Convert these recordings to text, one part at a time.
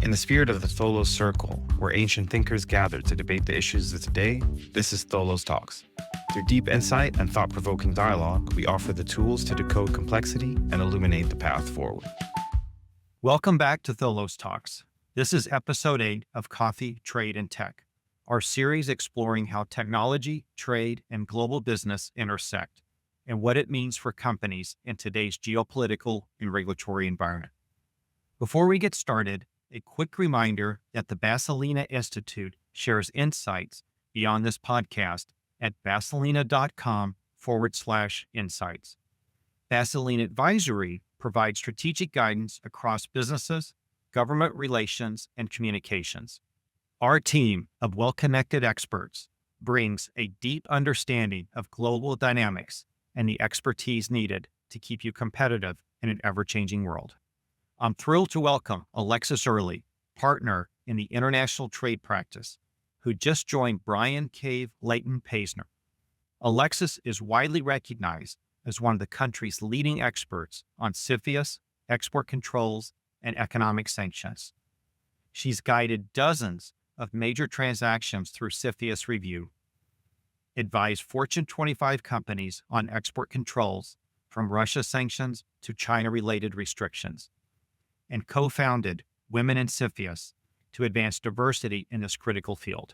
In the spirit of the Tholos Circle, where ancient thinkers gathered to debate the issues of today, this is Tholos Talks. Through deep insight and thought-provoking dialogue, we offer the tools to decode complexity and illuminate the path forward. Welcome back to Tholos Talks. This is episode 8 of Coffee, Trade, and Tech, our series exploring how technology, trade, and global business intersect, and what it means for companies in today's geopolitical and regulatory environment. Before we get started, a quick reminder that the Basilina Institute shares insights beyond this podcast at basilina.com/insights. Basilina Advisory provides strategic guidance across businesses, government relations, and communications. Our team of well-connected experts brings a deep understanding of global dynamics and the expertise needed to keep you competitive in an ever-changing world. I'm thrilled to welcome Alexis Early, partner in the international trade practice, who just joined Brian Cave Leighton Paisner. Alexis is widely recognized as one of the country's leading experts on CFIUS, export controls, and economic sanctions. She's guided dozens of major transactions through CFIUS review, advised Fortune 25 companies on export controls from Russia sanctions to China-related restrictions, and co-founded Women in CFIUS to advance diversity in this critical field.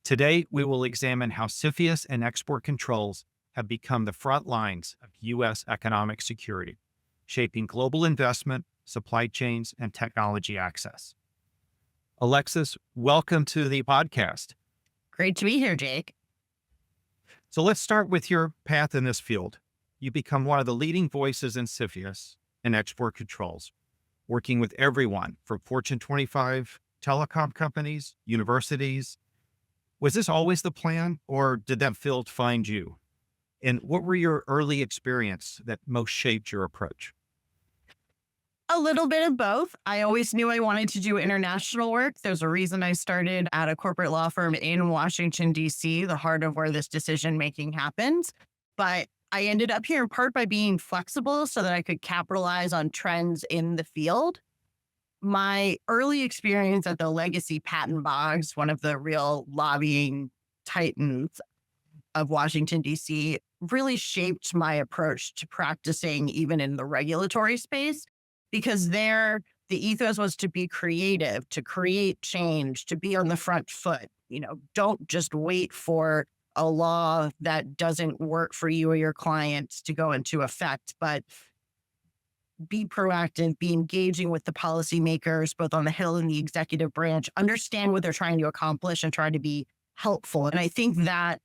Today, we will examine how CFIUS and export controls have become the front lines of U.S. economic security, shaping global investment, supply chains, and technology access. Alexis, welcome to the podcast. Great to be here, Jake. So let's start with your path in this field. You become one of the leading voices in CFIUS and export controls, working with everyone from Fortune 25 telecom companies, universities. Was this always the plan, or did that field find you? And what were your early experience that most shaped your approach? A little bit of both. I always knew I wanted to do international work. There's a reason I started at a corporate law firm in Washington, D.C., the heart of where this decision-making happens. But I ended up here in part by being flexible so that I could capitalize on trends in the field. My early experience at the legacy patent box, one of the real lobbying titans of Washington, D.C., really shaped my approach to practicing even in the regulatory space, because there the ethos was to be creative, to create change, to be on the front foot. Don't just wait for a law that doesn't work for you or your clients to go into effect, but be proactive, be engaging with the policymakers, both on the Hill and the executive branch, understand what they're trying to accomplish and try to be helpful. And I think that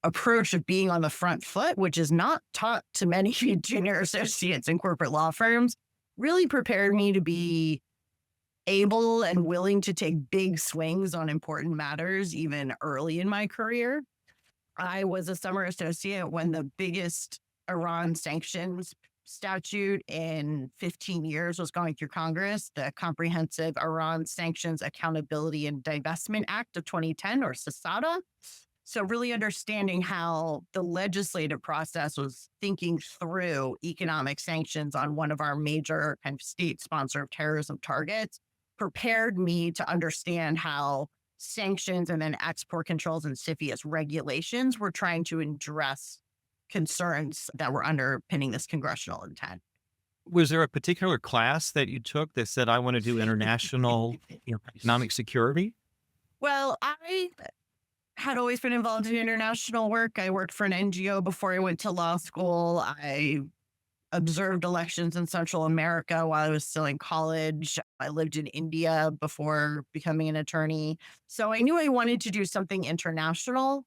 approach of being on the front foot, which is not taught to many junior associates in corporate law firms, really prepared me to be able and willing to take big swings on important matters, even early in my career. I was a summer associate when the biggest Iran sanctions statute in 15 years was going through Congress, the Comprehensive Iran Sanctions Accountability and Divestment Act of 2010, or CISADA. So really understanding how the legislative process was thinking through economic sanctions on one of our major kind of state sponsor of terrorism targets prepared me to understand how sanctions and then export controls and CFIUS regulations were trying to address concerns that were underpinning this congressional intent. Was there a particular class that you took that said, I want to do international economic security? Well, I had always been involved in international work. I worked for an NGO before I went to law school. I observed elections in Central America while I was still in college. I lived in India before becoming an attorney. So I knew I wanted to do something international.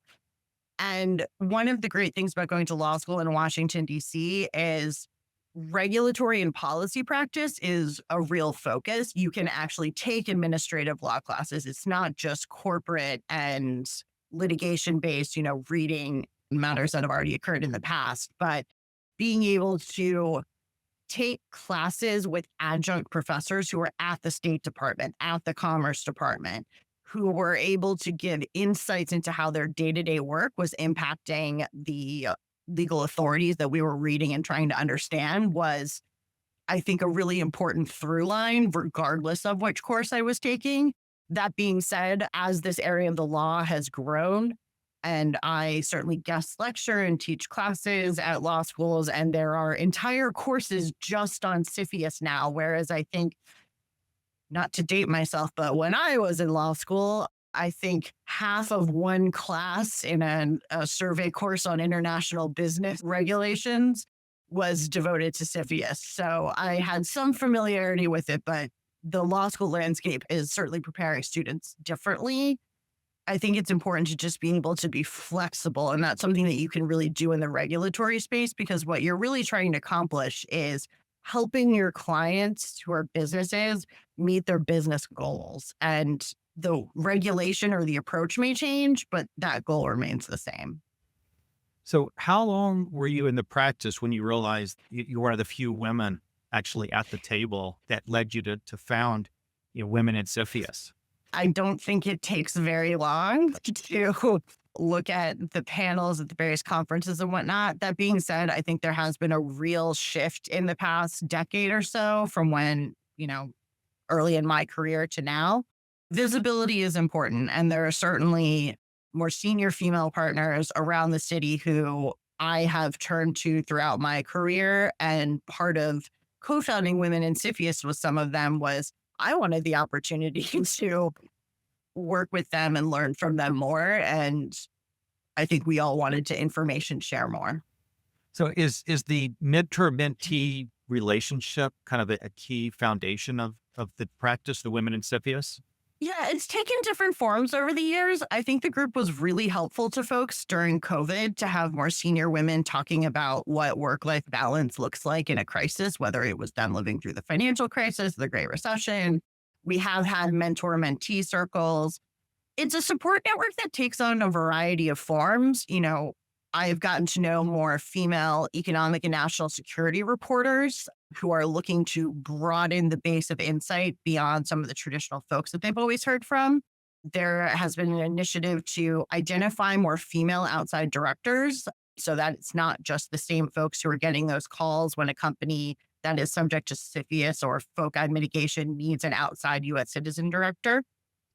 And one of the great things about going to law school in Washington, D.C. is regulatory and policy practice is a real focus. You can actually take administrative law classes. It's not just corporate and litigation-based, reading matters that have already occurred in the past, but being able to take classes with adjunct professors who are at the State Department, at the Commerce Department, who were able to give insights into how their day-to-day work was impacting the legal authorities that we were reading and trying to understand was I think, a really important through line, regardless of which course I was taking. That being said, as this area of the law has grown, and I certainly guest lecture and teach classes at law schools, and there are entire courses just on CFIUS now, whereas I think, not to date myself, but when I was in law school, I think half of one class in a survey course on international business regulations was devoted to CFIUS. So I had some familiarity with it, but the law school landscape is certainly preparing students differently. I think it's important to just be able to be flexible. And that's something that you can really do in the regulatory space, because what you're really trying to accomplish is helping your clients who are businesses meet their business goals. And the regulation or the approach may change, but that goal remains the same. So how long were you in the practice when you realized you were one of the few women actually at the table that led you to found, Women in CFIUS? I don't think it takes very long to look at the panels at the various conferences and whatnot. That being said, I think there has been a real shift in the past decade or so from when, early in my career to now. Visibility is important. And there are certainly more senior female partners around the city who I have turned to throughout my career. And part of co-founding Women in CFIUS with some of them was I wanted the opportunity to work with them and learn from them more. And I think we all wanted to information share more. So is the mentor-mentee relationship kind of a key foundation of the practice, the Women in CFIUS? Yeah, it's taken different forms over the years. I think the group was really helpful to folks during COVID to have more senior women talking about what work-life balance looks like in a crisis, whether it was them living through the financial crisis, the Great Recession. We have had mentor-mentee circles. It's a support network that takes on a variety of forms. I've gotten to know more female economic and national security reporters who are looking to broaden the base of insight beyond some of the traditional folks that they've always heard from. There has been an initiative to identify more female outside directors so that it's not just the same folks who are getting those calls when a company that is subject to CFIUS or FOCI mitigation needs an outside U.S. citizen director.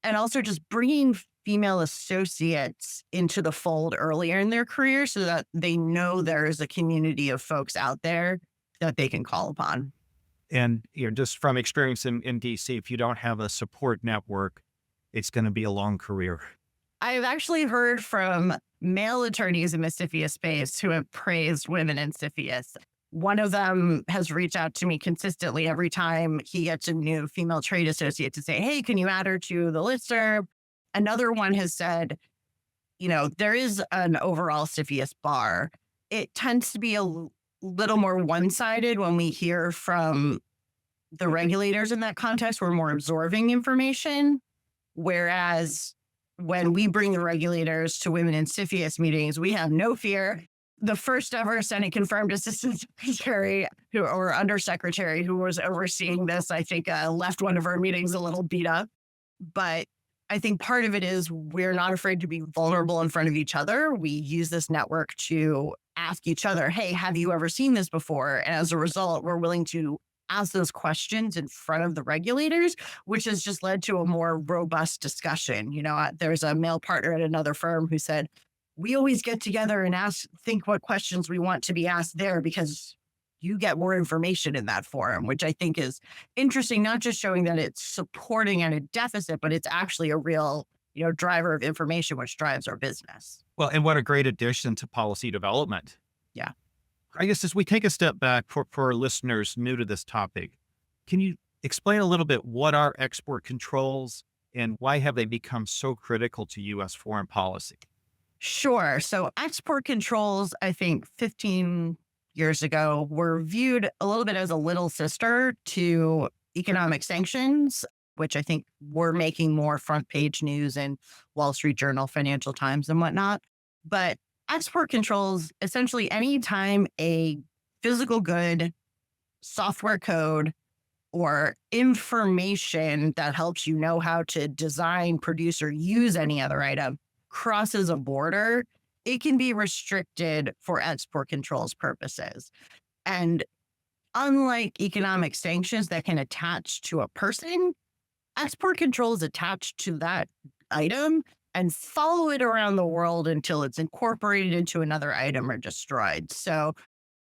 And also just bringing female associates into the fold earlier in their career so that they know there's a community of folks out there that they can call upon. And just from experience in DC, if you don't have a support network, it's going to be a long career. I've actually heard from male attorneys in the CFIUS space who have praised Women in CFIUS. One of them has reached out to me consistently every time he gets a new female trade associate to say, hey, can you add her to the listserv? Another one has said, there is an overall CFIUS bar. It tends to be a little more one-sided when we hear from the regulators in that context. We're more absorbing information. Whereas when we bring the regulators to Women in CFIUS meetings, we have no fear. The first ever Senate confirmed assistant secretary or undersecretary who was overseeing this, I think, left one of our meetings a little beat up. But I think part of it is we're not afraid to be vulnerable in front of each other. We use this network to ask each other, hey, have you ever seen this before? And as a result, we're willing to ask those questions in front of the regulators, which has just led to a more robust discussion. There's a male partner at another firm who said, we always get together and think what questions we want to be asked there because you get more information in that forum, which I think is interesting, not just showing that it's supporting at a deficit, but it's actually a real, driver of information, which drives our business. Well, and what a great addition to policy development. Yeah. I guess as we take a step back for our listeners new to this topic, can you explain a little bit what are export controls and why have they become so critical to U.S. foreign policy? Sure. So export controls, I think 15 years ago, were viewed a little bit as a little sister to economic sanctions, which I think were making more front page news in Wall Street Journal, Financial Times, and whatnot. But export controls, essentially anytime a physical good, software code, or information that helps you know how to design, produce, or use any other item crosses a border, it can be restricted for export controls purposes. And unlike economic sanctions that can attach to a person, export controls attach to that item and follow it around the world until it's incorporated into another item or destroyed. So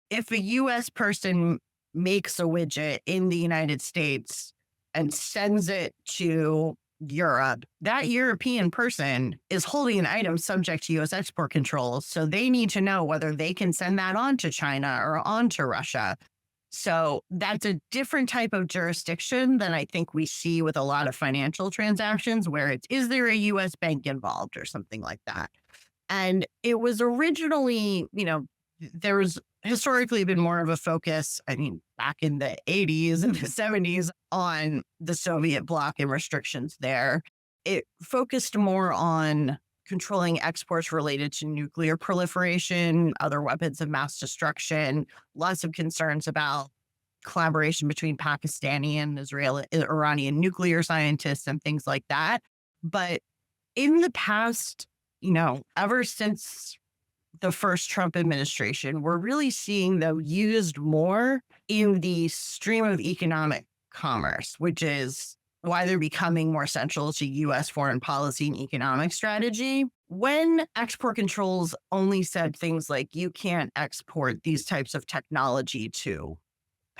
if a US person makes a widget in the United States and sends it to Europe, that European person is holding an item subject to US export controls. So they need to know whether they can send that on to China or on to Russia. So that's a different type of jurisdiction than I think we see with a lot of financial transactions where it's, is there a US bank involved or something like that? And it was originally, there was historically been more of a focus, back in the 80s and the 70s on the Soviet bloc and restrictions there. It focused more on controlling exports related to nuclear proliferation, other weapons of mass destruction, lots of concerns about collaboration between Pakistani and Iranian nuclear scientists and things like that. But in the past, ever since the first Trump administration, we're really seeing them used more in the stream of economic commerce, which is why they're becoming more central to U.S. foreign policy and economic strategy. When export controls only said things like, you can't export these types of technology to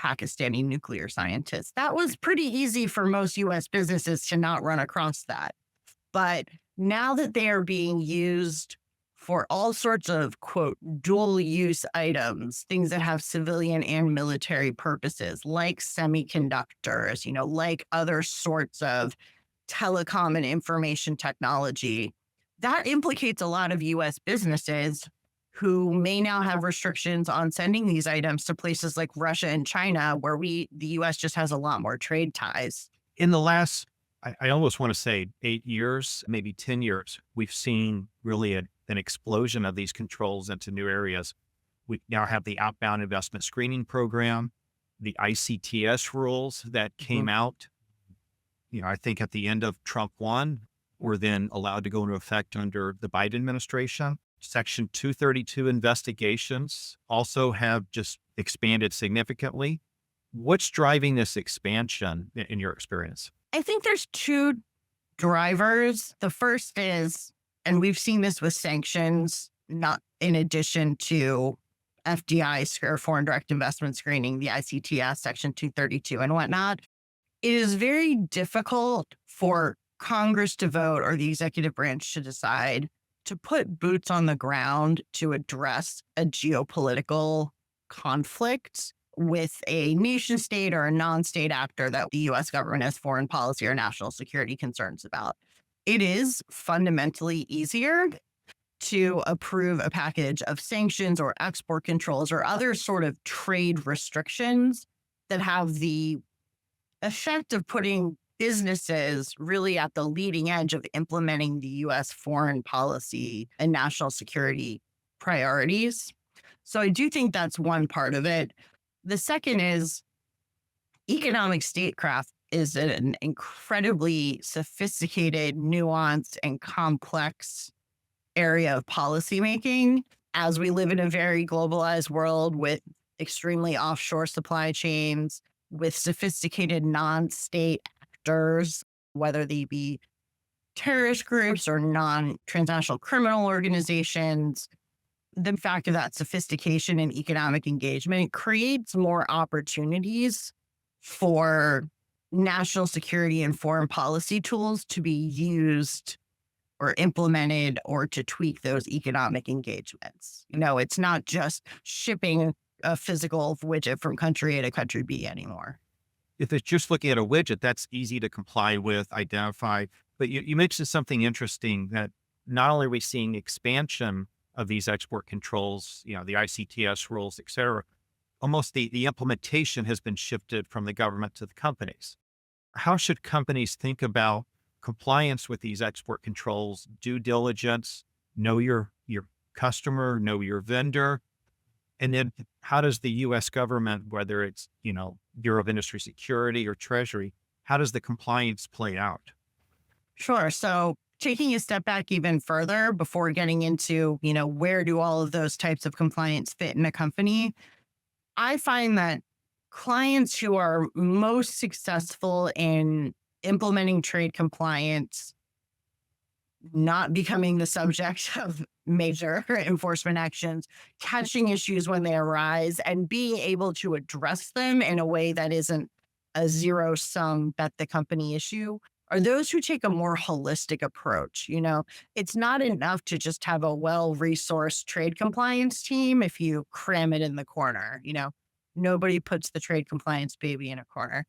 Pakistani nuclear scientists, that was pretty easy for most U.S. businesses to not run across that. But now that they are being used for all sorts of, quote, dual use items, things that have civilian and military purposes, like semiconductors, like other sorts of telecom and information technology, that implicates a lot of US businesses who may now have restrictions on sending these items to places like Russia and China, where the US just has a lot more trade ties. In the last, I almost want to say 8 years, maybe 10 years, we've seen really an explosion of these controls into new areas. We now have the outbound investment screening program, the ICTS rules that came out, I think at the end of Trump 1, were then allowed to go into effect under the Biden administration. Section 232 investigations also have just expanded significantly. What's driving this expansion in your experience? I think there's two drivers. The first is, and we've seen this with sanctions, not in addition to FDI, or foreign direct investment screening, the ICTS, Section 232 and whatnot. It is very difficult for Congress to vote or the executive branch to decide to put boots on the ground to address a geopolitical conflict with a nation state or a non-state actor that the U.S. government has foreign policy or national security concerns about. It is fundamentally easier to approve a package of sanctions or export controls or other sort of trade restrictions that have the effect of putting businesses really at the leading edge of implementing the U.S. foreign policy and national security priorities. So I do think that's one part of it. The second is economic statecraft is an incredibly sophisticated, nuanced, and complex area of policymaking. As we live in a very globalized world with extremely offshore supply chains, with sophisticated non-state actors, whether they be terrorist groups or non-transnational criminal organizations, the fact of that sophistication and economic engagement creates more opportunities for national security and foreign policy tools to be used or implemented or to tweak those economic engagements. It's not just shipping a physical widget from country A to country B anymore. If it's just looking at a widget, that's easy to comply with, identify. But you mentioned something interesting, that not only are we seeing expansion of these export controls, the ICTS rules, et cetera, almost the implementation has been shifted from the government to the companies. How should companies think about compliance with these export controls, due diligence, know your customer, know your vendor? And then how does the U.S. government, whether it's, Bureau of Industry Security or Treasury, how does the compliance play out? Sure. So taking a step back even further before getting into, where do all of those types of compliance fit in a company? I find that clients who are most successful in implementing trade compliance, not becoming the subject of major enforcement actions, catching issues when they arise, and being able to address them in a way that isn't a zero sum bet the company issue, are those who take a more holistic approach. It's not enough to just have a well resourced trade compliance team if you cram it in the corner. Nobody puts the trade compliance baby in a corner.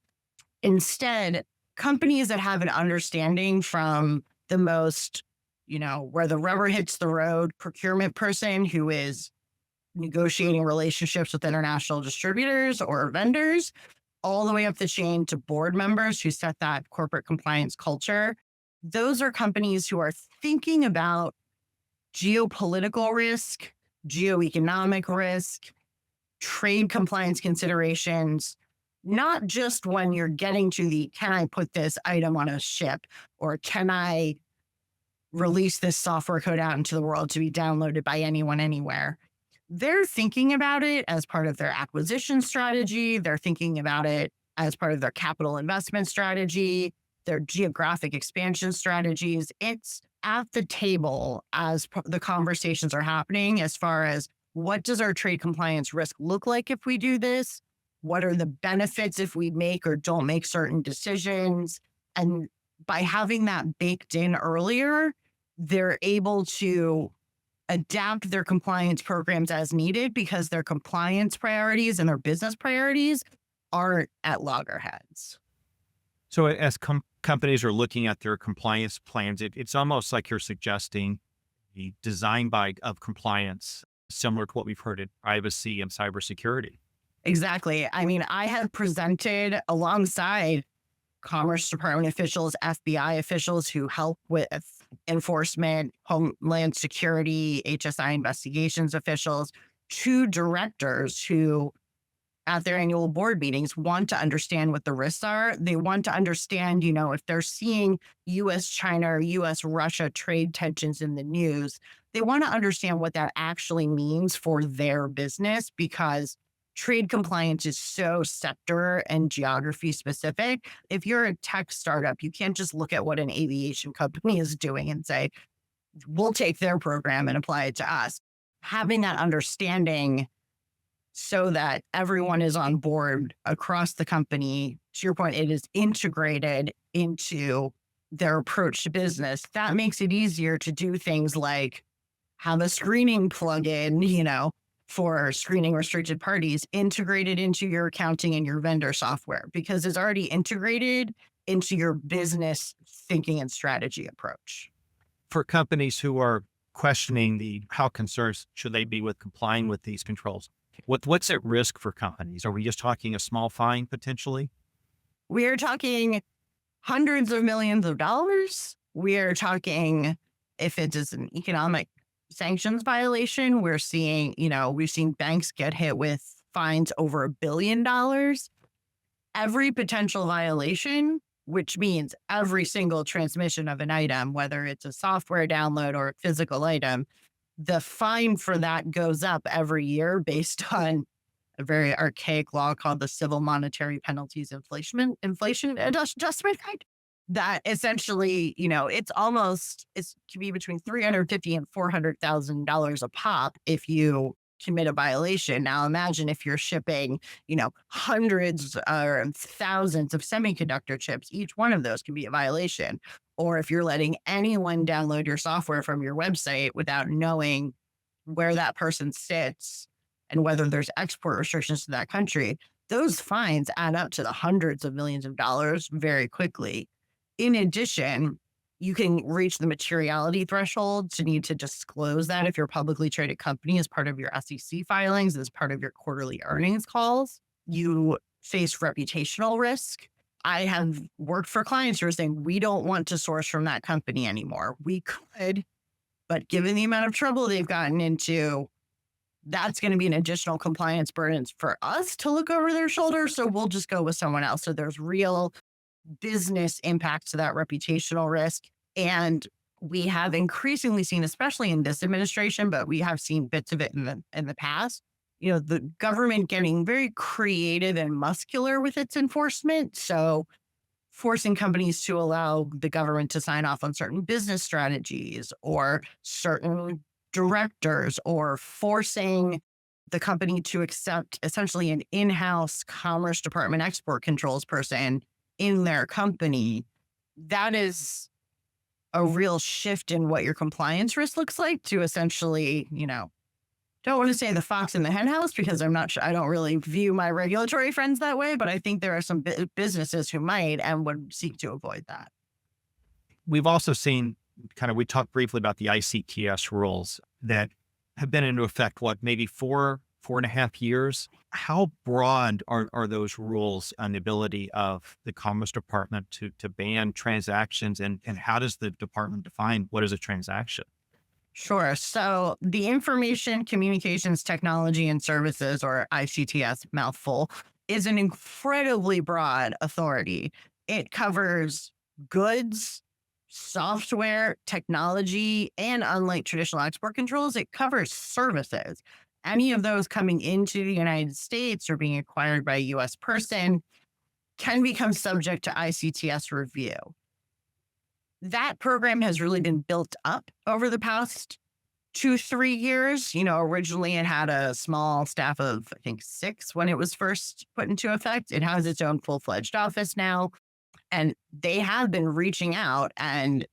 Instead, companies that have an understanding from the most, where the rubber hits the road, procurement person who is negotiating relationships with international distributors or vendors, all the way up the chain to board members who set that corporate compliance culture. Those are companies who are thinking about geopolitical risk, geoeconomic risk, trade compliance considerations, not just when you're getting to the, can I put this item on a ship, or can I release this software code out into the world to be downloaded by anyone, anywhere. They're thinking about it as part of their acquisition strategy. They're thinking about it as part of their capital investment strategy, their geographic expansion strategies. It's at the table as the conversations are happening as far as, what does our trade compliance risk look like if we do this? What are the benefits if we make or don't make certain decisions? And by having that baked in earlier, they're able to adapt their compliance programs as needed because their compliance priorities and their business priorities aren't at loggerheads. So as companies are looking at their compliance plans, it's almost like you're suggesting the design of compliance, similar to what we've heard in privacy and cybersecurity. Exactly. I mean, I have presented alongside Commerce Department officials, FBI officials who help with enforcement, Homeland Security, HSI investigations officials, to directors who, at their annual board meetings, want to understand what the risks are. They want to understand, if they're seeing U.S.-China or U.S.-Russia trade tensions in the news, they want to understand what that actually means for their business, because trade compliance is so sector and geography specific. If you're a tech startup, you can't just look at what an aviation company is doing and say, we'll take their program and apply it to us. Having that understanding so that everyone is on board across the company, to your point, it is integrated into their approach to business. That makes it easier to do things like have a screening plugin, for screening restricted parties integrated into your accounting and your vendor software, because it's already integrated into your business thinking and strategy approach. For companies who are questioning how concerned should they be with complying with these controls, what's at risk for companies? Are we just talking a small fine potentially? We are talking hundreds of millions of dollars. We are talking, if it is an economic sanctions violation, we've seen banks get hit with fines over $1 billion. Every potential violation, which means every single transmission of an item, whether it's a software download or a physical item, the fine for that goes up every year based on a very archaic law called the Civil Monetary Penalties Inflation Adjustment Act. That essentially, it can be between $350,000 and $400,000 a pop if you commit a violation. Now, imagine if you're shipping, hundreds or thousands of semiconductor chips. Each one of those can be a violation. Or if you're letting anyone download your software from your website without knowing where that person sits and whether there's export restrictions to that country, those fines add up to the hundreds of millions of dollars very quickly. In addition, you can reach the materiality threshold to need to disclose that if you're a publicly traded company as part of your SEC filings, as part of your quarterly earnings calls. You face reputational risk. I have worked for clients who are saying, we don't want to source from that company anymore. We could, but given the amount of trouble they've gotten into, that's going to be an additional compliance burden for us to look over their shoulder. So we'll just go with someone else. So there's real business impacts to that reputational risk. And we have increasingly seen, especially in this administration, but we have seen bits of it in the past, the government getting very creative and muscular with its enforcement. So forcing companies to allow the government to sign off on certain business strategies or certain directors, or forcing the company to accept essentially an in-house Commerce Department export controls person in their company. That is a real shift in what your compliance risk looks like, to essentially, don't want to say the fox in the hen house, because I'm not sure, I don't really view my regulatory friends that way, but I think there are some businesses who might and would seek to avoid that. We've also seen we talked briefly about the ICTS rules that have been into effect, maybe 4.5 years. How broad are those rules on the ability of the Commerce Department to ban transactions, and how does the department define what is a transaction? Sure. So the Information Communications Technology and Services, or ICTS mouthful, is an incredibly broad authority. It covers goods, software, technology, and unlike traditional export controls, it covers services. Any of those coming into the United States or being acquired by a U.S. person can become subject to ICTS review. That program has really been built up over the past 2-3 years. Originally it had a small staff of, I think, 6 when it was first put into effect. It has its own full-fledged office now. And they have been reaching out and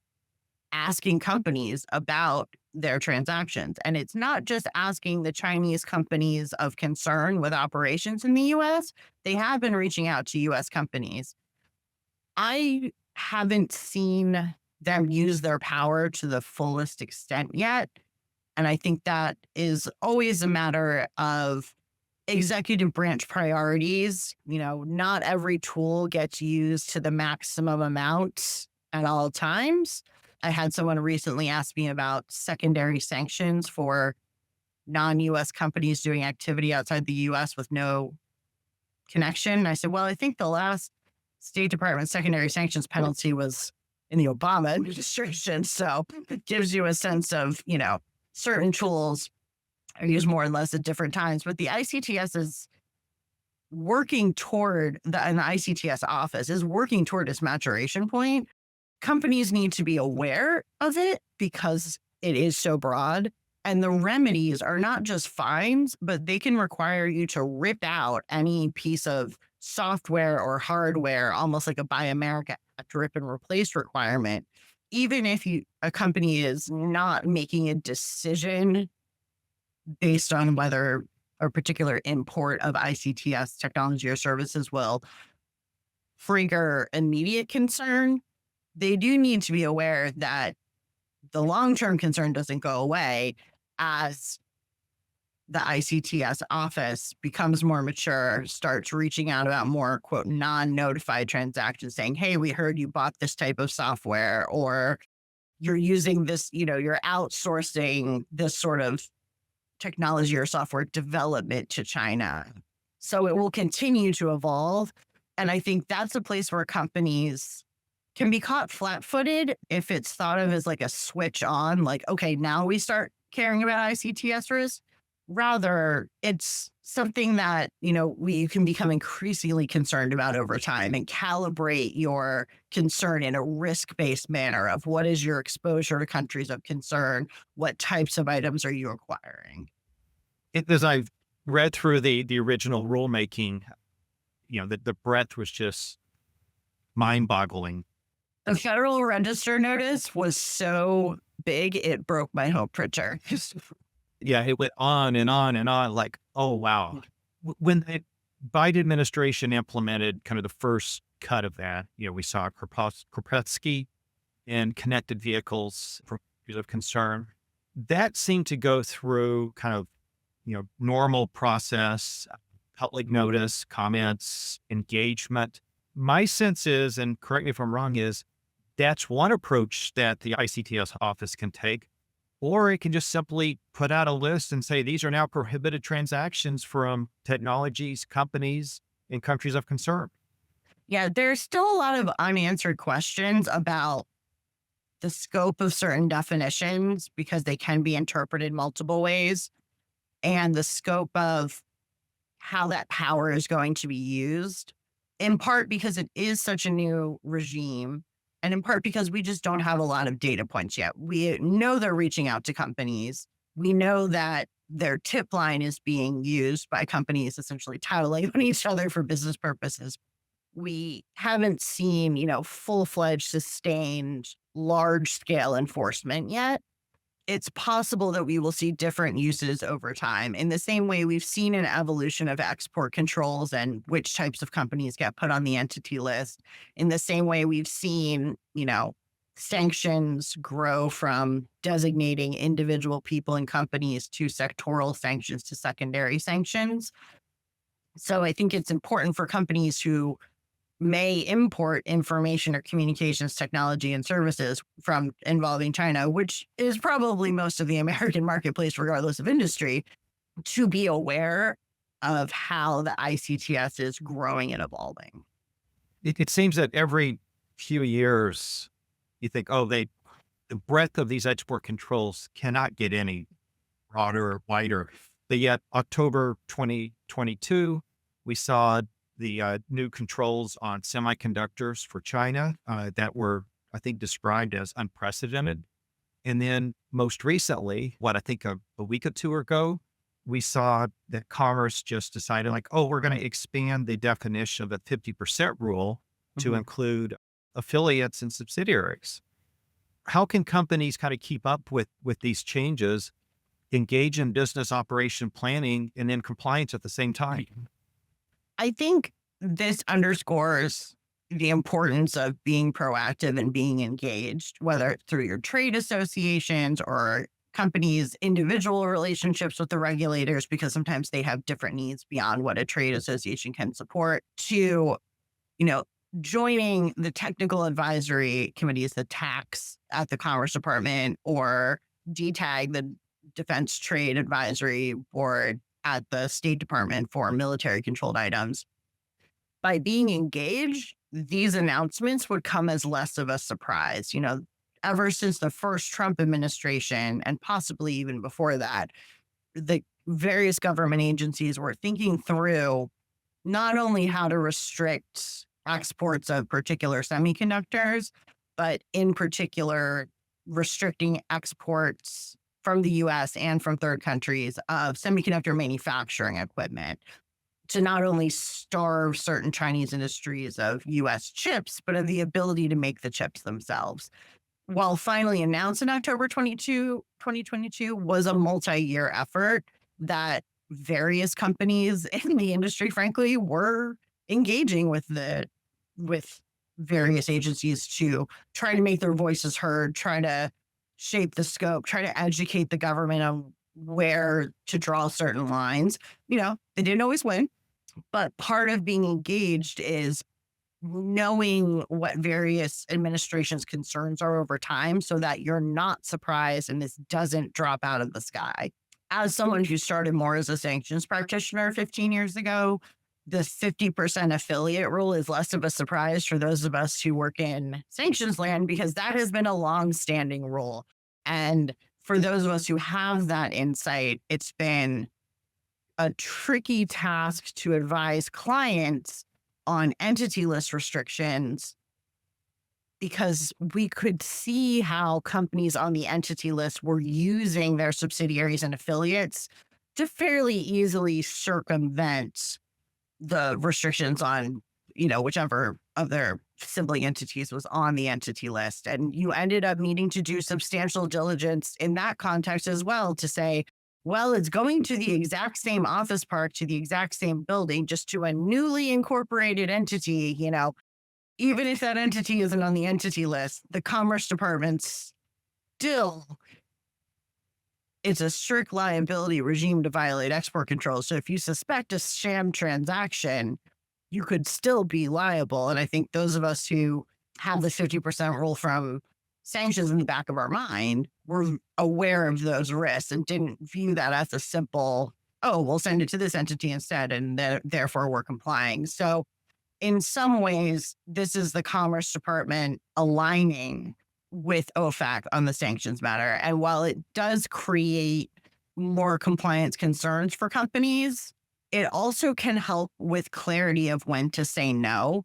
asking companies about their transactions. And it's not just asking the Chinese companies of concern with operations in the US. They have been reaching out to US companies. I haven't seen them use their power to the fullest extent yet. And I think that is always a matter of executive branch priorities. Not every tool gets used to the maximum amount at all times. I had someone recently ask me about secondary sanctions for non-US companies doing activity outside the US with no connection. And I said, well, I think the last State Department secondary sanctions penalty was in the Obama administration. So it gives you a sense of, certain tools are used more or less at different times. But the ICTS is working toward, and the ICTS office is working toward its maturation point. Companies need to be aware of it because it is so broad. And the remedies are not just fines, but they can require you to rip out any piece of software or hardware, almost like a Buy America Act rip and replace requirement. Even if a company is not making a decision based on whether a particular import of ICTS technology or services will trigger immediate concern, they do need to be aware that the long-term concern doesn't go away as the ICTS office becomes more mature, starts reaching out about more, quote, non-notified transactions, saying, hey, we heard you bought this type of software, or you're using this, you're outsourcing this sort of technology or software development to China. So it will continue to evolve. And I think that's a place where companies can be caught flat-footed if it's thought of as like a switch on, like, okay, now we start caring about ICTS risk. Rather, it's something that, you can become increasingly concerned about over time, and calibrate your concern in a risk-based manner of what is your exposure to countries of concern, what types of items are you acquiring. As I've read through the original rulemaking, the breadth was just mind-boggling. The Federal Register notice was so big, it broke my home printer. Yeah, it went on and on and on. Like, oh, wow. When the Biden administration implemented kind of the first cut of that, we saw Kropetsky and connected vehicles for issues of concern. That seemed to go through kind of, normal process, public notice, comments, engagement. My sense is, and correct me if I'm wrong, is that's one approach that the ICTS office can take. Or it can just simply put out a list and say, these are now prohibited transactions from technologies, companies in countries of concern. Yeah, there's still a lot of unanswered questions about the scope of certain definitions because they can be interpreted multiple ways. and the scope of how that power is going to be used, in part because it is such a new regime, and in part because we just don't have a lot of data points yet. We know they're reaching out to companies. We know that their tip line is being used by companies essentially toweling on each other for business purposes. We haven't seen, full-fledged, sustained, large-scale enforcement yet. It's possible that we will see different uses over time. In the same way we've seen an evolution of export controls and which types of companies get put on the entity list. In the same way we've seen, sanctions grow from designating individual people and companies to sectoral sanctions to secondary sanctions. So I think it's important for companies who may import information or communications technology and services from involving China, which is probably most of the American marketplace, regardless of industry, to be aware of how the ICTS is growing and evolving. It seems that every few years, you think, the breadth of these export controls cannot get any broader or wider. But yet, October 2022, we saw the new controls on semiconductors for China that were, I think, described as unprecedented. And then most recently, I think a week or two ago, we saw that Commerce just decided we're going to expand the definition of the 50% rule to include affiliates and subsidiaries. How can companies kind of keep up with these changes, engage in business operation planning and then compliance at the same time? I think this underscores the importance of being proactive and being engaged, whether it's through your trade associations or companies' individual relationships with the regulators, because sometimes they have different needs beyond what a trade association can support, to, joining the technical advisory committees, the TACs at the Commerce Department, or DTAG, the Defense Trade Advisory Board at the State Department for military controlled items. By being engaged, these announcements would come as less of a surprise. Ever since the first Trump administration, and possibly even before that, the various government agencies were thinking through not only how to restrict exports of particular semiconductors, but in particular, restricting exports from the US and from third countries of semiconductor manufacturing equipment, to not only starve certain Chinese industries of US chips, but of the ability to make the chips themselves. While finally announced in October 2022 was a multi-year effort that various companies in the industry, frankly, were engaging with various agencies to try to make their voices heard, try to shape the scope, try to educate the government on where to draw certain lines. They didn't always win, but part of being engaged is knowing what various administrations' concerns are over time so that you're not surprised and this doesn't drop out of the sky. As someone who started more as a sanctions practitioner 15 years ago, the 50% affiliate rule is less of a surprise for those of us who work in sanctions land, because that has been a long-standing rule. And for those of us who have that insight, it's been a tricky task to advise clients on entity list restrictions, because we could see how companies on the entity list were using their subsidiaries and affiliates to fairly easily circumvent the restrictions on, whichever of their sibling entities was on the entity list. And you ended up needing to do substantial diligence in that context as well to say, well, it's going to the exact same office park, to the exact same building, just to a newly incorporated entity, even if that entity isn't on the entity list, the Commerce Department still, it's a strict liability regime to violate export controls. So if you suspect a sham transaction, you could still be liable. And I think those of us who have the 50% rule from sanctions in the back of our mind were aware of those risks and didn't view that as a simple, we'll send it to this entity instead, and therefore we're complying. So in some ways, this is the Commerce Department aligning with OFAC on the sanctions matter. And while it does create more compliance concerns for companies. It also can help with clarity of when to say no.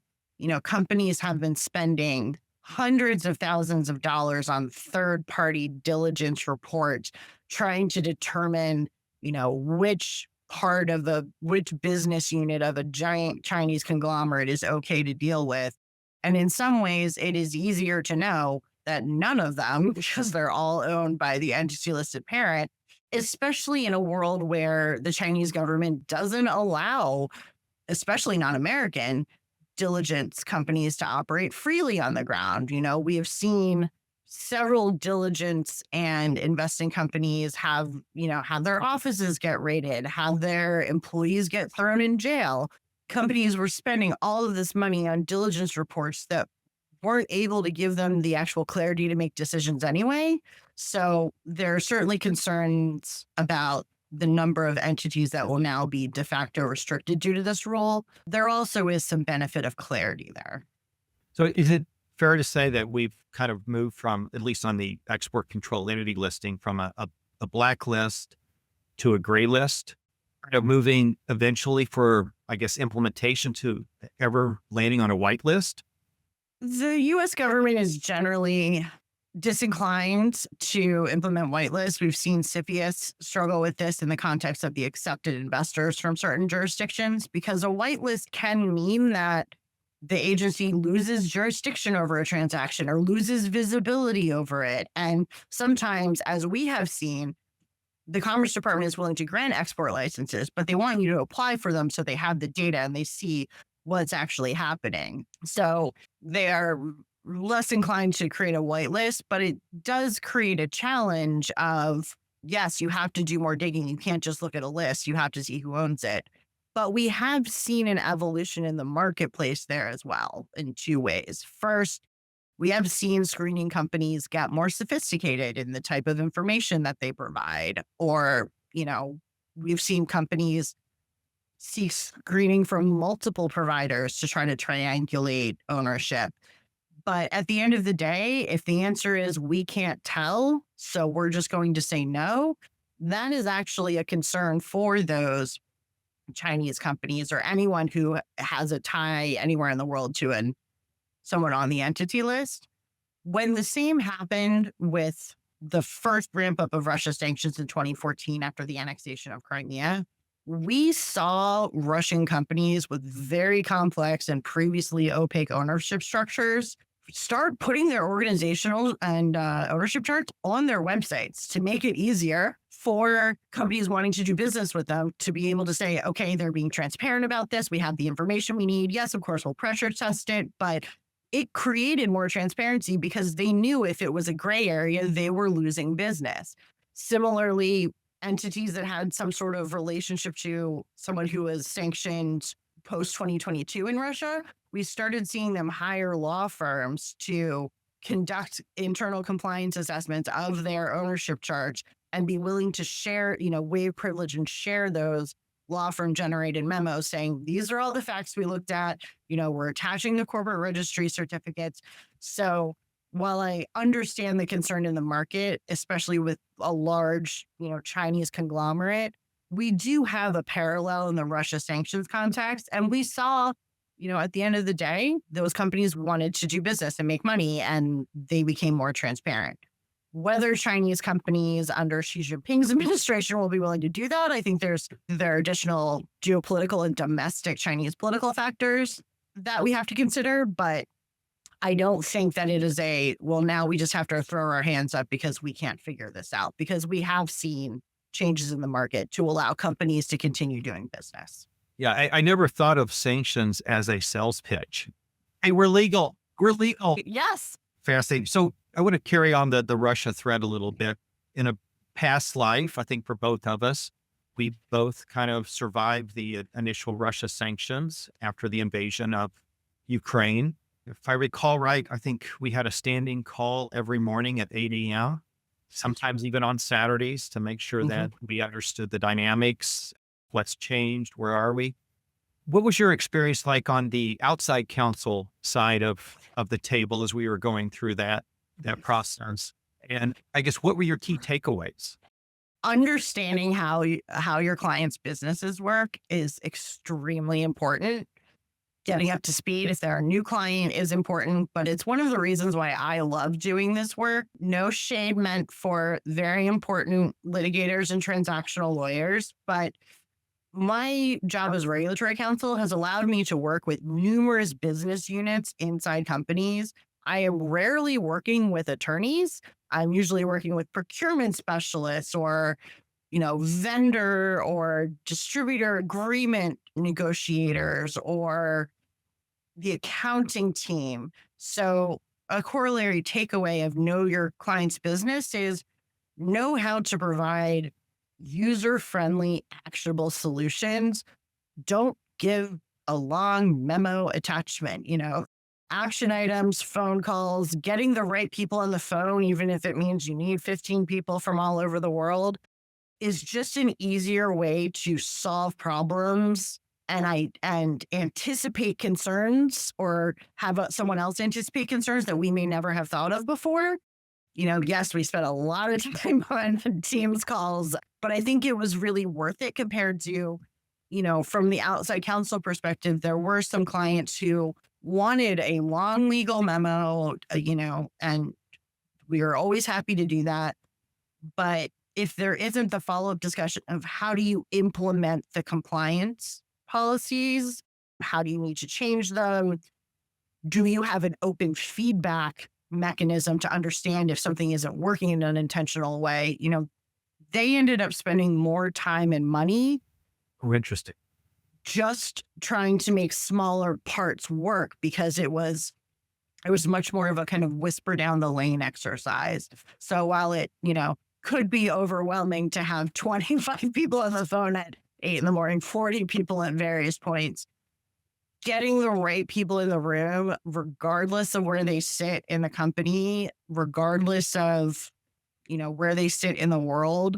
Companies have been spending hundreds of thousands of dollars on third-party diligence reports trying to determine, which which business unit of a giant Chinese conglomerate is okay to deal with. And in some ways, it is easier to know that none of them, because they're all owned by the entity listed parent, especially in a world where the Chinese government doesn't allow, especially non-American, diligence companies to operate freely on the ground. We have seen several diligence and investing companies have their offices get raided, have their employees get thrown in jail. Companies were spending all of this money on diligence reports that weren't able to give them the actual clarity to make decisions anyway. So there are certainly concerns about the number of entities that will now be de facto restricted due to this rule. There also is some benefit of clarity there. So is it fair to say that we've kind of moved from, at least on the export control entity listing, from a blacklist to a gray list, kind of moving eventually for, I guess, implementation to ever landing on a white list? The U.S. government is generally disinclined to implement whitelists. We've seen CFIUS struggle with this in the context of the accepted investors from certain jurisdictions, because a whitelist can mean that the agency loses jurisdiction over a transaction or loses visibility over it. And sometimes, as we have seen, the Commerce Department is willing to grant export licenses, but they want you to apply for them so they have the data and they see what's actually happening. So they are less inclined to create a whitelist, but it does create a challenge of, yes, you have to do more digging. You can't just look at a list. You have to see who owns it. But we have seen an evolution in the marketplace there as well in two ways. First, we have seen screening companies get more sophisticated in the type of information that they provide. Or, we've seen companies seek screening from multiple providers to try to triangulate ownership. But at the end of the day, if the answer is we can't tell, so we're just going to say no, that is actually a concern for those Chinese companies or anyone who has a tie anywhere in the world to someone on the entity list. When the same happened with the first ramp up of Russia sanctions in 2014 after the annexation of Crimea, we saw Russian companies with very complex and previously opaque ownership structures start putting their organizational and ownership charts on their websites to make it easier for companies wanting to do business with them to be able to say, okay, they're being transparent about this. We have the information we need. Yes, of course, we'll pressure test it, but it created more transparency because they knew if it was a gray area, they were losing business. Similarly, entities that had some sort of relationship to someone who was sanctioned post-2022 in Russia, we started seeing them hire law firms to conduct internal compliance assessments of their ownership charge and be willing to share, waive privilege and share those law firm generated memos saying, these are all the facts we looked at, we're attaching the corporate registry certificates. So while I understand the concern in the market, especially with a large, Chinese conglomerate, we do have a parallel in the Russia sanctions context. And we saw, at the end of the day, those companies wanted to do business and make money, and they became more transparent. Whether Chinese companies under Xi Jinping's administration will be willing to do that, I think there are additional geopolitical and domestic Chinese political factors that we have to consider. But I don't think that it is now we just have to throw our hands up because we can't figure this out, because we have seen changes in the market to allow companies to continue doing business. Yeah, I never thought of sanctions as a sales pitch. Hey, we're legal. We're legal. Yes. Fascinating. So I want to carry on the Russia thread a little bit. In a past life, I think for both of us, we both kind of survived the initial Russia sanctions after the invasion of Ukraine. If I recall right, I think we had a standing call every morning at 8 a.m., sometimes even on Saturdays, to make sure that we understood the dynamics, what's changed, where are we? What was your experience like on the outside counsel side of the table as we were going through that process? And I guess, what were your key takeaways? understanding how your clients' businesses work is extremely important. Getting up to speed if they're a new client is important, but it's one of the reasons why I love doing this work. No shade meant for very important litigators and transactional lawyers, but my job as regulatory counsel has allowed me to work with numerous business units inside companies. I am rarely working with attorneys. I'm usually working with procurement specialists or vendor or distributor agreement negotiators or the accounting team. So a corollary takeaway of know your client's business is know how to provide user-friendly, actionable solutions. Don't give a long memo attachment, action items, phone calls, getting the right people on the phone, even if it means you need 15 people from all over the world, is just an easier way to solve problems and anticipate concerns or have someone else anticipate concerns that we may never have thought of before. Yes, we spent a lot of time on Teams calls, but I think it was really worth it compared to, from the outside counsel perspective, there were some clients who wanted a long legal memo, and we are always happy to do that. But if there isn't the follow-up discussion of how do you implement the compliance policies, how do you need to change them? Do you have an open feedback mechanism to understand if something isn't working in an intentional way? They ended up spending more time and money Oh, interesting. just trying to make smaller parts work because it was much more of a kind of whisper down the lane exercise. So while it, could be overwhelming to have 25 people on the phone at 8 a.m, 40 people at various points, getting the right people in the room, regardless of where they sit in the company, regardless of, where they sit in the world,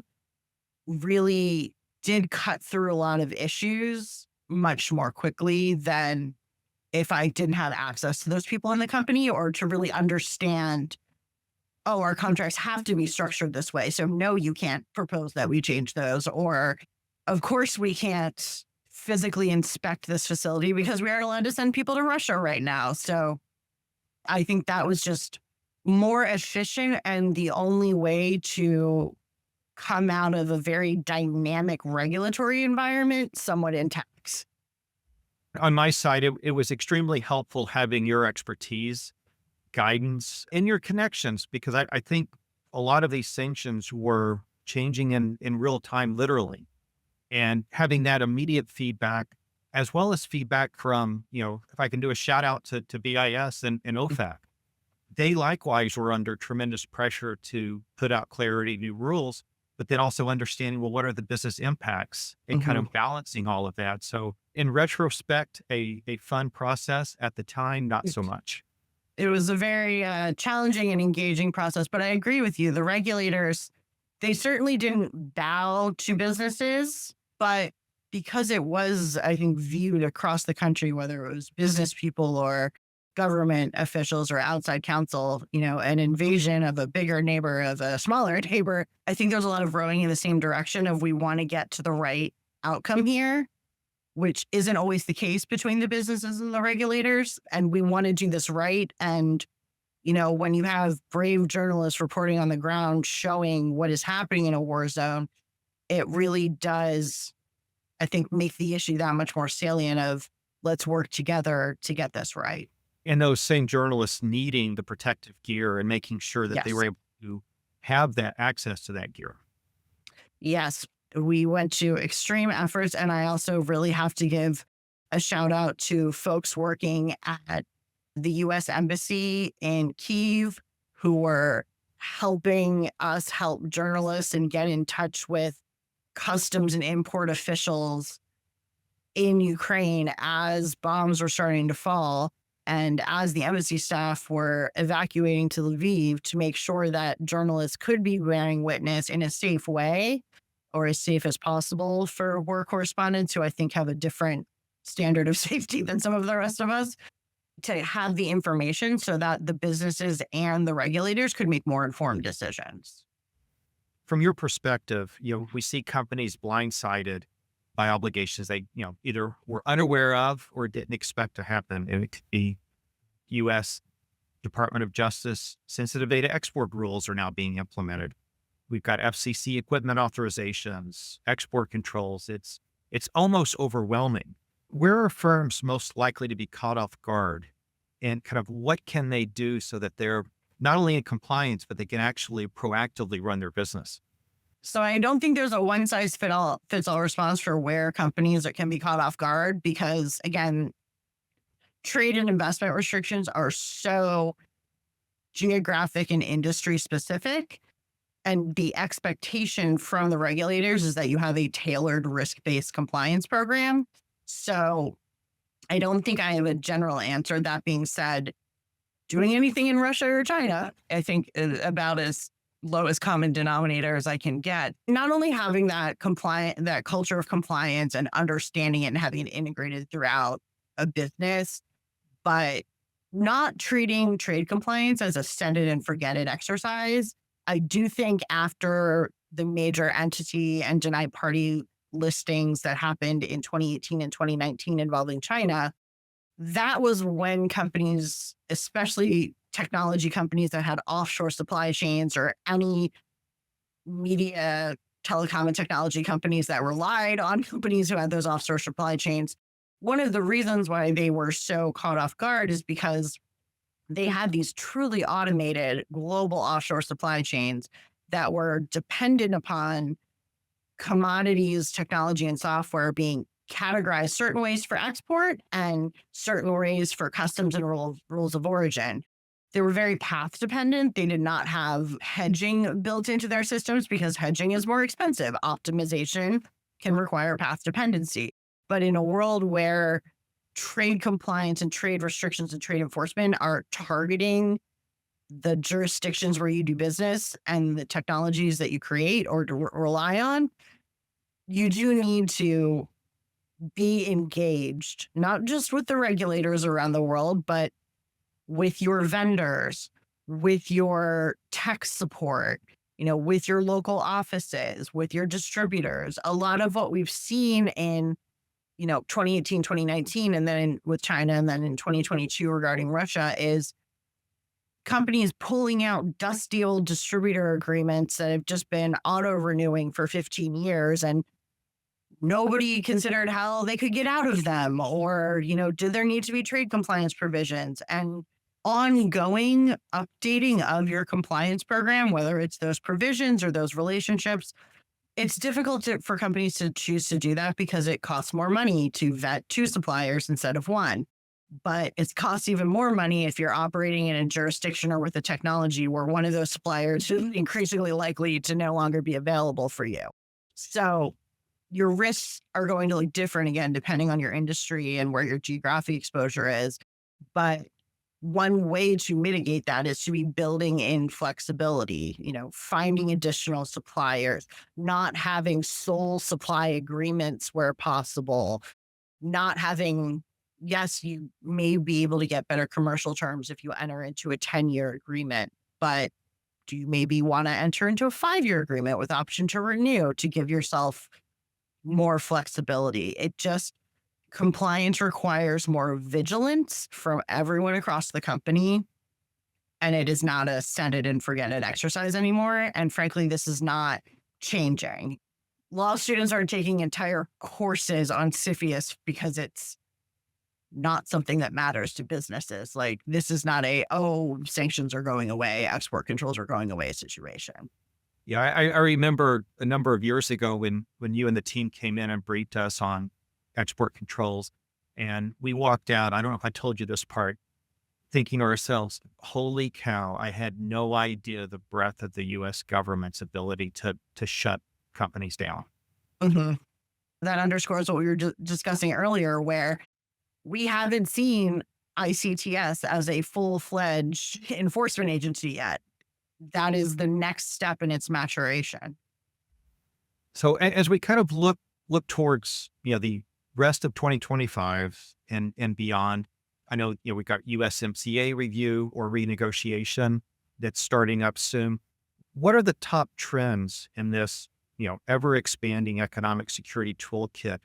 really did cut through a lot of issues much more quickly than if I didn't have access to those people in the company or to really understand, oh, our contracts have to be structured this way. So no, you can't propose that we change those. Or of course we can't physically inspect this facility because we aren't allowed to send people to Russia right now. So I think that was just more efficient and the only way to come out of a very dynamic regulatory environment somewhat intact. On my side, it was extremely helpful having your expertise, guidance, and your connections, because I think a lot of these sanctions were changing in real time, literally. And having that immediate feedback, as well as feedback from, if I can do a shout out to BIS and OFAC, they likewise were under tremendous pressure to put out clarity, new rules, but then also understanding, well, what are the business impacts and kind of balancing all of that. So in retrospect, a fun process. At the time, not so much. It was a very challenging and engaging process, but I agree with you. The regulators, they certainly didn't bow to businesses, but because it was, I think, viewed across the country, whether it was business people or government officials or outside counsel, an invasion of a bigger neighbor of a smaller neighbor, I think there's a lot of rowing in the same direction of we want to get to the right outcome here, which isn't always the case between the businesses and the regulators. And we want to do this right. And, when you have brave journalists reporting on the ground showing what is happening in a war zone, it really does, I think, make the issue that much more salient of let's work together to get this right. And those same journalists needing the protective gear and making sure that they were able to have that access to that gear. Yes, we went to extreme efforts. And I also really have to give a shout out to folks working at the U.S. Embassy in Kyiv who were helping us help journalists and get in touch with customs and import officials in Ukraine as bombs were starting to fall. And as the embassy staff were evacuating to Lviv to make sure that journalists could be bearing witness in a safe way or as safe as possible for war correspondents who I think have a different standard of safety than some of the rest of us, to have the information so that the businesses and the regulators could make more informed decisions. From your perspective, we see companies blindsided by obligations they, either were unaware of or didn't expect to happen. It could be U.S. Department of Justice sensitive data export rules are now being implemented. We've got FCC equipment authorizations, export controls. It's almost overwhelming. Where are firms most likely to be caught off guard? And kind of what can they do so that they're not only in compliance, but they can actually proactively run their business? So I don't think there's a one size fits all response for where companies that can be caught off guard, because again, trade and investment restrictions are so geographic and industry specific. And the expectation from the regulators is that you have a tailored risk-based compliance program. So I don't think I have a general answer. That being said, doing anything in Russia or China, I think is about as lowest common denominator as I can get. Not only having that culture of compliance and understanding it and having it integrated throughout a business, but not treating trade compliance as a set it and forget it exercise. I do think after the major entity and denied party listings that happened in 2018 and 2019 involving China, that was when companies, especially technology companies that had offshore supply chains or any media, telecom, and technology companies that relied on companies who had those offshore supply chains, one of the reasons why they were so caught off guard is because they had these truly automated global offshore supply chains that were dependent upon commodities, technology, and software being categorized certain ways for export and certain ways for customs and rules of origin. They were very path dependent. They did not have hedging built into their systems because hedging is more expensive. Optimization can require path dependency. But in a world where trade compliance and trade restrictions and trade enforcement are targeting the jurisdictions where you do business and the technologies that you create or to rely on, you do need to be engaged, not just with the regulators around the world, but with your vendors, with your tech support, with your local offices, with your distributors. A lot of what we've seen in 2018, 2019, and then with China, and then in 2022 regarding Russia is companies pulling out dusty old distributor agreements that have just been auto-renewing for 15 years, and nobody considered how they could get out of them, or, did there need to be trade compliance provisions and ongoing updating of your compliance program, whether it's those provisions or those relationships. It's difficult for companies to choose to do that because it costs more money to vet 2 suppliers instead of 1. But it costs even more money if you're operating in a jurisdiction or with a technology where one of those suppliers is increasingly likely to no longer be available for you. So your risks are going to look different again, depending on your industry and where your geographic exposure is. But one way to mitigate that is to be building in flexibility, finding additional suppliers, not having sole supply agreements where possible, not having, yes, you may be able to get better commercial terms if you enter into a 10-year agreement, but do you maybe want to enter into a 5-year agreement with option to renew to give yourself more flexibility? Compliance requires more vigilance from everyone across the company, and it is not a set it and forget it exercise anymore. And frankly, this is not changing. Law students are taking entire courses on CFIUS because it's not something that matters to businesses. Like, this is not sanctions are going away, export controls are going away situation. Yeah, I remember a number of years ago when you and the team came in and briefed us on export controls, and we walked out. I don't know if I told you this part, thinking to ourselves, holy cow, I had no idea the breadth of the U.S. government's ability to shut companies down. Mm-hmm. That underscores what we were discussing earlier, where we haven't seen ICTS as a full-fledged enforcement agency yet. That is the next step in its maturation. So as we kind of look towards the rest of 2025 and beyond, I know we've got USMCA review or renegotiation that's starting up soon. What are the top trends in this, ever expanding economic security toolkit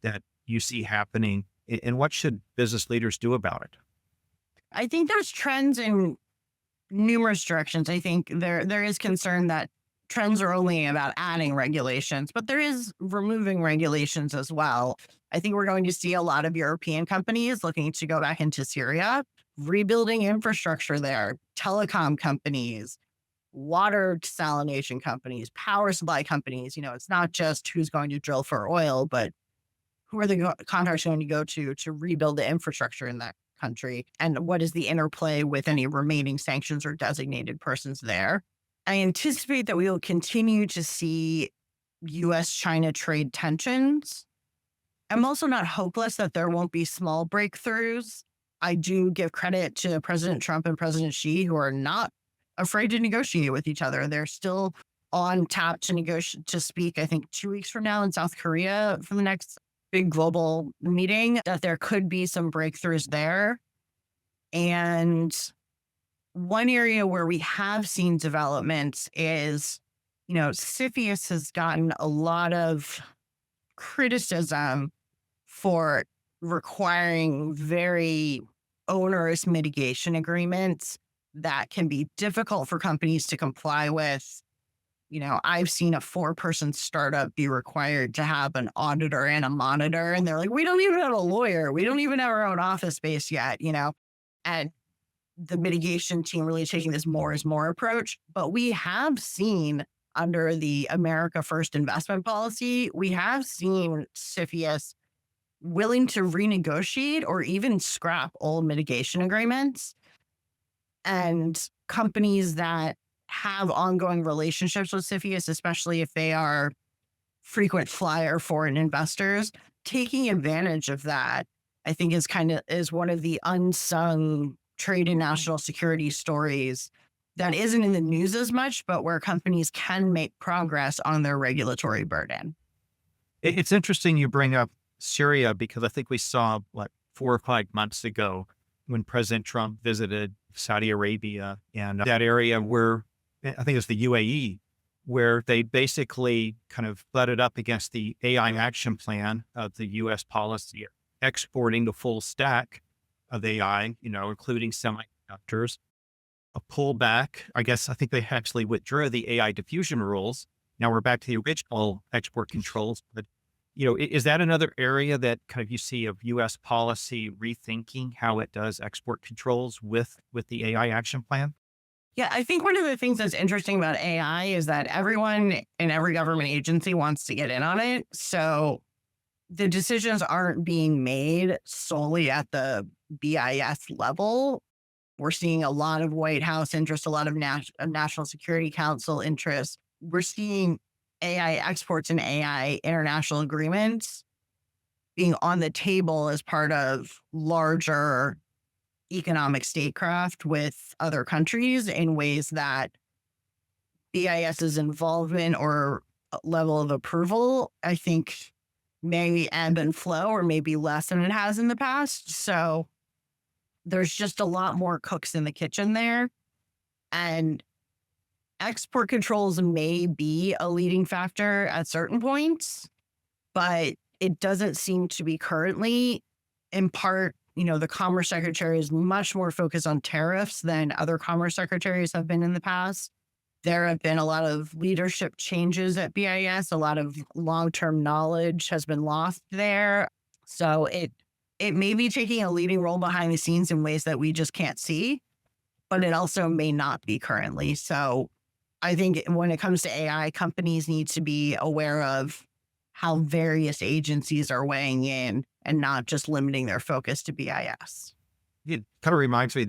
that you see happening, and what should business leaders do about it? I think there's trends in numerous directions. I think there is concern that trends are only about adding regulations, but there is removing regulations as well. I think we're going to see a lot of European companies looking to go back into Syria, rebuilding infrastructure there, telecom companies, water desalination companies, power supply companies. It's not just who's going to drill for oil, but who are the contracts going to go to rebuild the infrastructure in that country? And what is the interplay with any remaining sanctions or designated persons there? I anticipate that we will continue to see US China trade tensions. I'm also not hopeless that there won't be small breakthroughs. I do give credit to President Trump and President Xi, who are not afraid to negotiate with each other. They're still on tap to negotiate, to speak, I think 2 weeks from now in South Korea for the next big global meeting, that there could be some breakthroughs there. And one area where we have seen developments is, CFIUS has gotten a lot of criticism for requiring very onerous mitigation agreements that can be difficult for companies to comply with. I've seen a 4-person startup be required to have an auditor and a monitor, and they're like, we don't even have a lawyer. We don't even have our own office space yet, and the mitigation team really taking this more is more approach. But we have seen under the America First investment policy, we have seen CFIUS willing to renegotiate or even scrap old mitigation agreements. And companies that have ongoing relationships with CFIUS, especially if they are frequent flyer foreign investors, taking advantage of that, I think is one of the unsung trade and national security stories that isn't in the news as much, but where companies can make progress on their regulatory burden. It's interesting you bring up Syria, because I think we saw 4 or 5 months ago when President Trump visited Saudi Arabia and that area where I think it's the UAE, where they basically kind of butted up against the AI action plan of the U.S. policy, exporting the full stack of AI, including semiconductors, a pullback. I think they actually withdrew the AI diffusion rules. Now we're back to the original export controls. But, is that another area that kind of you see of U.S. policy rethinking how it does export controls with the AI action plan? Yeah, I think one of the things that's interesting about AI is that everyone in every government agency wants to get in on it. So the decisions aren't being made solely at the BIS level. We're seeing a lot of White House interest, a lot of National Security Council interest. We're seeing AI exports and AI international agreements being on the table as part of larger economic statecraft with other countries in ways that BIS's involvement or level of approval, I think, may ebb and flow or maybe less than it has in the past. So there's just a lot more cooks in the kitchen there. And export controls may be a leading factor at certain points, but it doesn't seem to be currently. In part, the Commerce Secretary is much more focused on tariffs than other Commerce Secretaries have been in the past. There have been a lot of leadership changes at BIS. A lot of long-term knowledge has been lost there. So it may be taking a leading role behind the scenes in ways that we just can't see, but it also may not be currently. So I think when it comes to AI, companies need to be aware of how various agencies are weighing in and not just limiting their focus to BIS. It kind of reminds me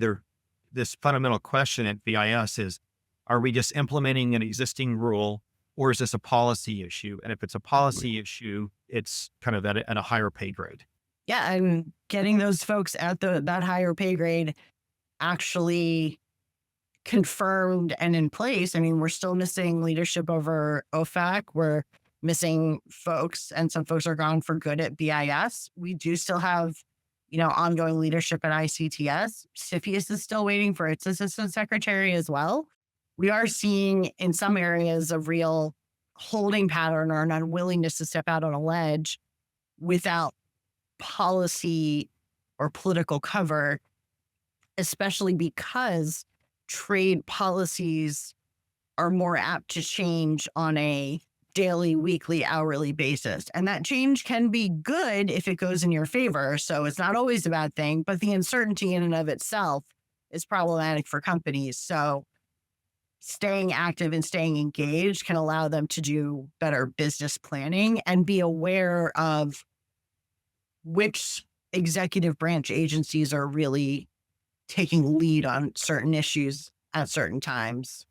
this fundamental question at BIS is, are we just implementing an existing rule, or is this a policy issue? And if it's a policy issue, it's kind of at a higher pay grade. Yeah, and getting those folks at that higher pay grade actually confirmed and in place. I mean, we're still missing leadership over OFAC. We're missing folks, and some folks are gone for good at BIS. We do still have, ongoing leadership at ICTS. CFIUS is still waiting for its assistant secretary as well. we are seeing in some areas a real holding pattern or an unwillingness to step out on a ledge without policy or political cover, especially because trade policies are more apt to change on a daily, weekly, hourly basis. And that change can be good if it goes in your favor. So it's not always a bad thing, but the uncertainty in and of itself is problematic for companies. So staying active and staying engaged can allow them to do better business planning and be aware of which executive branch agencies are really taking lead on certain issues at certain times.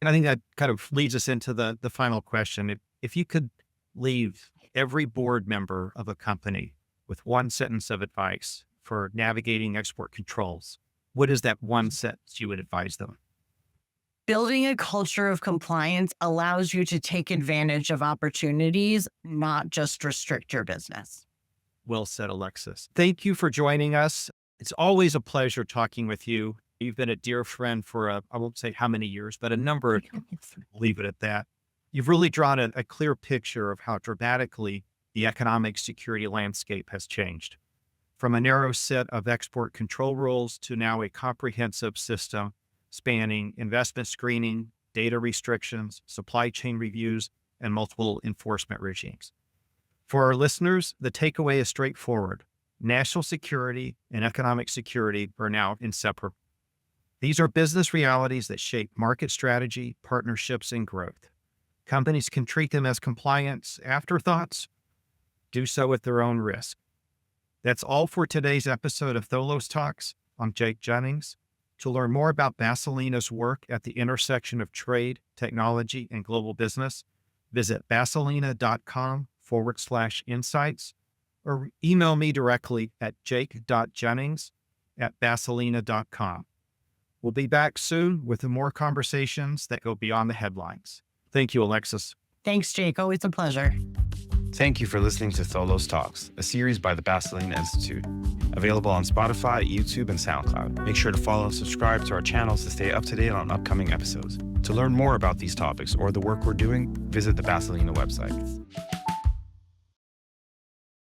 And I think that kind of leads us into the final question. If you could leave every board member of a company with one sentence of advice for navigating export controls, what is that one sentence you would advise them? Building a culture of compliance allows you to take advantage of opportunities, not just restrict your business. Well said, Alexis. Thank you for joining us. It's always a pleasure talking with you. You've been a dear friend for I won't say how many years, but a number of years. Leave it at that. You've really drawn a clear picture of how dramatically the economic security landscape has changed. From a narrow set of export control rules to now a comprehensive system spanning investment screening, data restrictions, supply chain reviews, and multiple enforcement regimes. For our listeners, the takeaway is straightforward. National security and economic security are now inseparable. These are business realities that shape market strategy, partnerships, and growth. Companies can treat them as compliance afterthoughts, do so at their own risk. That's all for today's episode of Tholos Talks. I'm Jake Jennings. To learn more about Basilina's work at the intersection of trade, technology, and global business, visit basilina.com/insights or email me directly at jake.jennings@basilina.com. We'll be back soon with more conversations that go beyond the headlines. Thank you, Alexis. Thanks, Jake. Always a pleasure. Thank you for listening to Tholos Talks, a series by the Basilina Institute. Available on Spotify, YouTube, and SoundCloud. Make sure to follow and subscribe to our channels to stay up to date on upcoming episodes. To learn more about these topics or the work we're doing, visit the Basilina website.